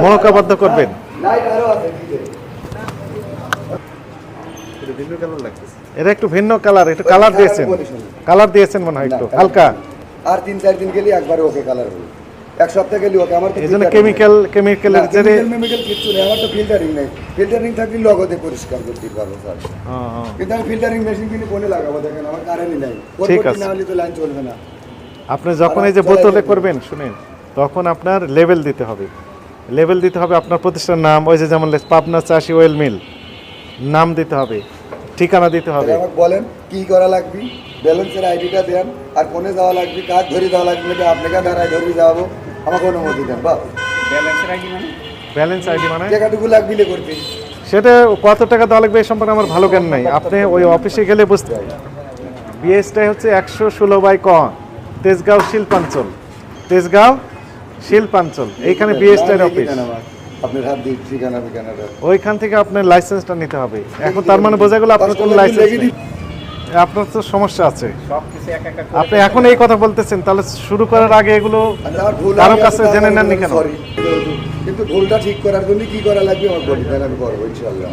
মনোকাবদ্ধ করবেন। এটা একটু ভিন্ন কালার, একটু কালার দিয়েছেন মনে হয় একটু হালকা। আর 3-4 দিন গেলে একবারে ওকে কালার হবে, এক সপ্তাহ গেলে ওকে। আমার এই জন্য কেমিক্যালের জেরে কিচ্ছু নেই, আমার তো ফিল্টারিং নেই। ফিল্টারিং থাকলে লগতে পরিষ্কার করতে পারবো স্যার, কিন্তু আমি ফিল্টারিং মেশিন কিনে কোনে লাগাবো? দেখেন আমার কারেন্টই নাই, ঠিক আছে, না হলে তো লাইন চলবে না। আপনি যখন এই যে বোতলে করবেন শুনেন, তখন আপনার লেভেল দিতে হবে। আপনার প্রতিষ্ঠানের নাম, ওই যে যেমন পাবনা চাষি ওয়েল মিল নাম দিতে হবে, ঠিকানা দিতে হবে। আমাকে বলেন কি করা লাগবে, ব্যালেন্সের আইডিটা দেন, আর কোনে যাওয়া লাগবে, কাজ ধরে যাওয়া লাগবে, আপনাকে দাঁড়ায় ধরে যাবো, আমাকে অনুমতি দেন। বা ব্যালেন্স আইডি মানে টাকাটুকু লাগবে করতে, সেটা কত টাকা দেওয়া লাগবে এই সম্পর্কে আমার ভালো জ্ঞান নাই। আপনি ওই অফিসে গেলে বুঝতে হবে। বিএসটাই হচ্ছে 116/ক, তেজগাঁও শিল্পাঞ্চল, এইখানে বিএসটাইয়ের অফিস। আপনার হাত দিয়ে ঠিকানা বিকানাটা, ওইখান থেকে আপনার লাইসেন্সটা নিতে হবে। এখন তার মানে বোঝা গেল আপনার কোনো লাইসেন্স নেই, আপনার তো সমস্যা আছে। আপনি এখন এই কথা বলতেছেন, তাহলে শুরু করার আগে এগুলো কারো কাছে জেনে নেননি কেন? কিন্তু ভুলটা ঠিক করার জন্য কি করা লাগবে আমার বলি, আমি করবো ইনশাআল্লাহ।